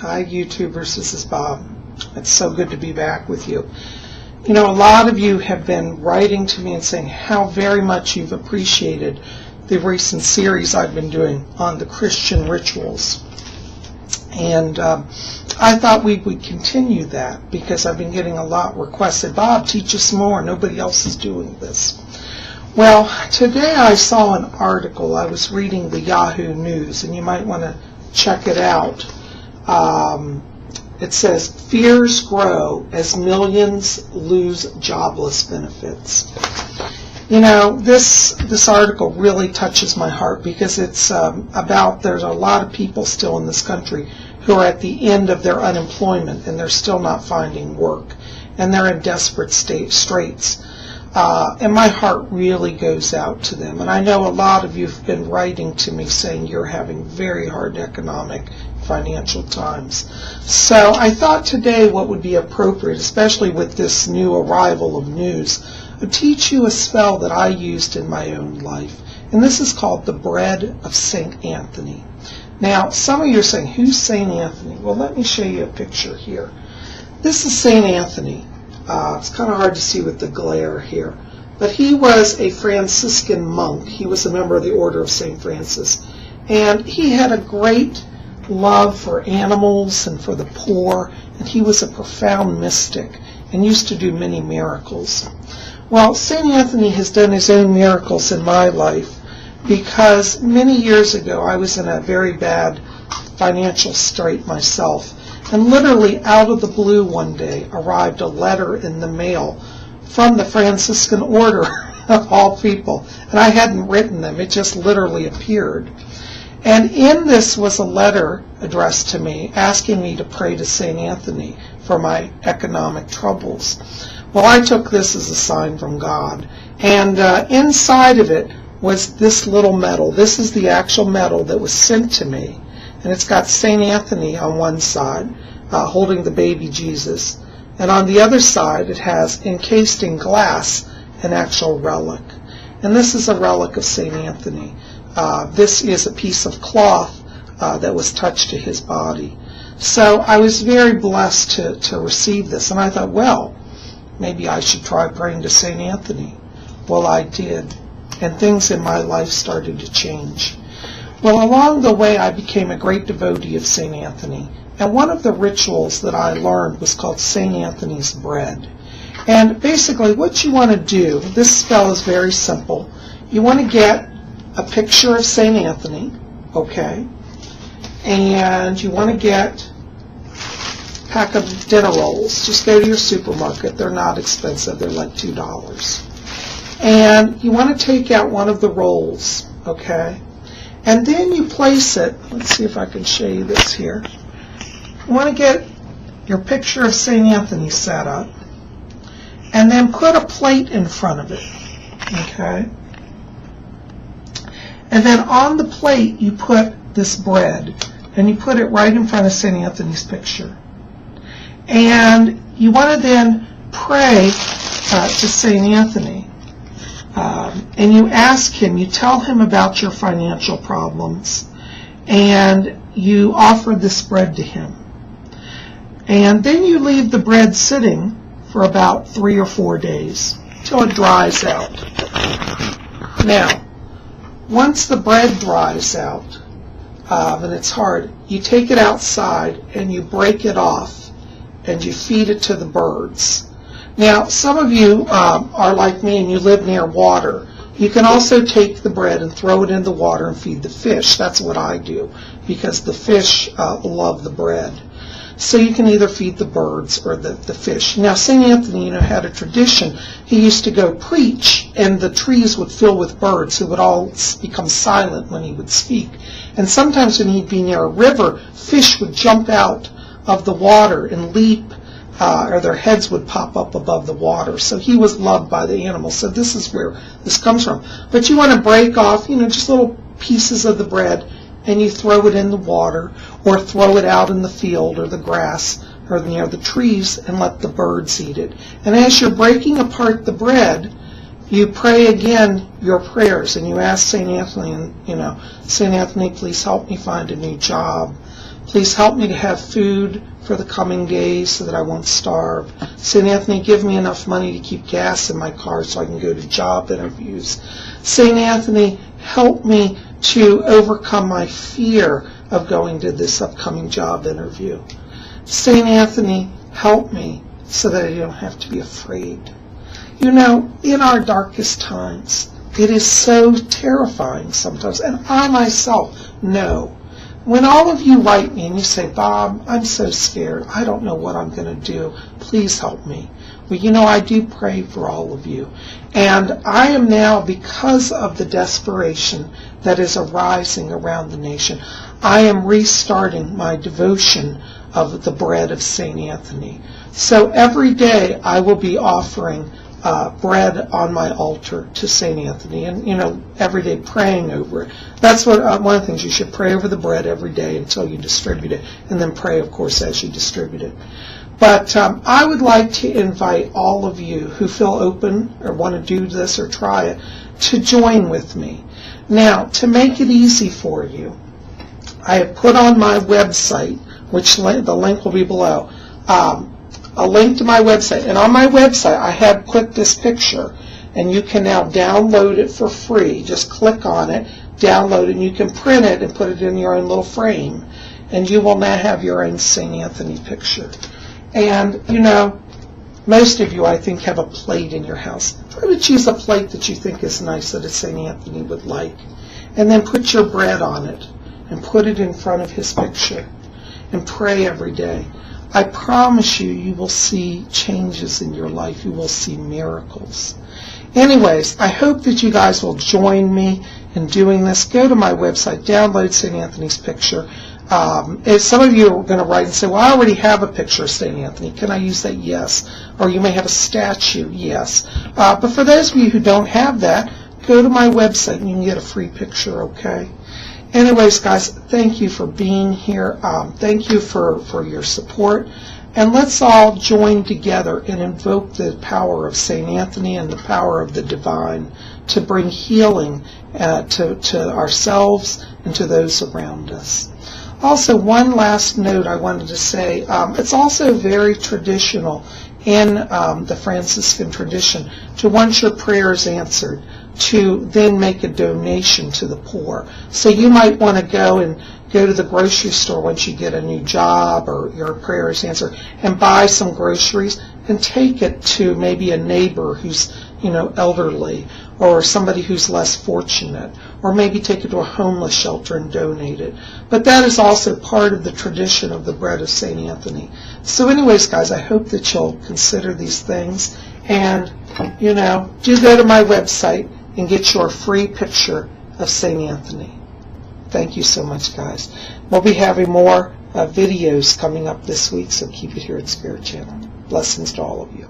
Hi, YouTubers. This is Bob. It's so good to be back with you. You know, a lot of you have been writing to me and saying how very much you've appreciated the recent series I've been doing on the Christian rituals. And I thought we would continue that because I've been getting a lot requested. Bob, teach us more. Nobody else is doing this. Well, today I saw an article. I was reading the Yahoo News, and you might want to check it out. It says, fears grow as millions lose jobless benefits. You know, this article really touches my heart because it's about there's a lot of people still in this country who are at the end of their unemployment and they're still not finding work. And they're in desperate straits. And my heart really goes out to them. And I know a lot of you have been writing to me saying you're having very hard economic, financial times. So I thought today what would be appropriate, especially with this new arrival of news, would teach you a spell that I used in my own life. And this is called the Bread of St. Anthony. Now, some of you are saying, who's St. Anthony? Well, let me show you a picture here. This is St. Anthony. It's kind of hard to see with the glare here. But he was a Franciscan monk. He was a member of the Order of St. Francis. And he had a great love for animals and for the poor. And he was a profound mystic and used to do many miracles. Well, St. Anthony has done his own miracles in my life because many years ago I was in a very bad financial strait myself. And literally out of the blue one day arrived a letter in the mail from the Franciscan Order of all people. And I hadn't written them. It just literally appeared. And in this was a letter addressed to me asking me to pray to St. Anthony for my economic troubles. Well, I took this as a sign from God. And inside of it was this little medal. This is the actual medal that was sent to me. And it's got St. Anthony on one side, holding the baby Jesus. And on the other side, it has, encased in glass, an actual relic. And this is a relic of St. Anthony. This is a piece of cloth that was touched to his body. So I was very blessed to receive this. And I thought, well, maybe I should try praying to St. Anthony. Well, I did. And things in my life started to change. Well, along the way, I became a great devotee of St. Anthony. And one of the rituals that I learned was called St. Anthony's bread. And basically what you want to do, this spell is very simple. You want to get a picture of St. Anthony, okay? And you want to get a pack of dinner rolls. Just go to your supermarket. They're not expensive. They're like $2. And you want to take out one of the rolls, okay? And then you place it, let's see if I can show you this here. You want to get your picture of St. Anthony set up, and then put a plate in front of it, okay? And then on the plate you put this bread, and you put it right in front of St. Anthony's picture. And you want to then pray to St. Anthony. And you ask him, you tell him about your financial problems, and you offer this bread to him. And then you leave the bread sitting for about 3 or 4 days till it dries out. Now, once the bread dries out, and it's hard, you take it outside and you break it off and you feed it to the birds. Now, some of you are like me and you live near water. You can also take the bread and throw it in the water and feed the fish. That's what I do because the fish love the bread. So you can either feed the birds or the fish. Now, St. Anthony, had a tradition. He used to go preach, and the trees would fill with birds who would all become silent when he would speak. And sometimes when he'd be near a river, fish would jump out of the water and leap, or their heads would pop up above the water. So he was loved by the animals. So this is where this comes from. But you want to break off, just little pieces of the bread, and you throw it in the water or throw it out in the field or the grass or near the trees and let the birds eat it. And as you're breaking apart the bread, you pray again your prayers and you ask St. Anthony, St. Anthony, please help me find a new job. Please help me to have food for the coming days so that I won't starve. St. Anthony, give me enough money to keep gas in my car so I can go to job interviews. St. Anthony, help me to overcome my fear of going to this upcoming job interview. St. Anthony, help me so that I don't have to be afraid. You know, in our darkest times, it is so terrifying sometimes, and I myself know. When all of you write me and you say, Bob, I'm so scared, I don't know what I'm going to do, please help me. Well, you know, I do pray for all of you. And I am now, because of the desperation that is arising around the nation, I am restarting my devotion of the bread of St. Anthony. So every day I will be offering bread on my altar to St. Anthony, and, you know, every day praying over it. That's what one of the things, you should pray over the bread every day until you distribute it, and then pray, of course, as you distribute it. But I would like to invite all of you who feel open or want to do this or try it to join with me. Now, to make it easy for you, I have put on my website, which the link will be below, a link to my website. And on my website, I have put this picture, and you can now download it for free. Just click on it, download it, and you can print it and put it in your own little frame. And you will now have your own St. Anthony picture. And, you know, most of you, I think, have a plate in your house. Try to choose a plate that you think is nice, that a St. Anthony would like. And then put your bread on it and put it in front of his picture and pray every day. I promise you, you will see changes in your life. You will see miracles. Anyways, I hope that you guys will join me in doing this. Go to my website, download St. Anthony's picture. If some of you are going to write and say, well, I already have a picture of St. Anthony. Can I use that? Yes. Or you may have a statue. Yes. But for those of you who don't have that, go to my website and you can get a free picture, okay? Anyways, guys, thank you for being here. Thank you for your support. And let's all join together and invoke the power of St. Anthony and the power of the divine to bring healing to ourselves and to those around us. Also, one last note I wanted to say, it's also very traditional in the Franciscan tradition to, once your prayer is answered, to then make a donation to the poor. So you might want to go to the grocery store once you get a new job or your prayer is answered and buy some groceries and take it to maybe a neighbor who's, you know, elderly, or somebody who's less fortunate, or maybe take it to a homeless shelter and donate it. But that is also part of the tradition of the bread of St. Anthony. So anyways, guys, I hope that you'll consider these things, and, you know, do go to my website and get your free picture of St. Anthony. Thank you so much, guys. We'll be having more videos coming up this week, so keep it here at Spirit Channel. Blessings to all of you.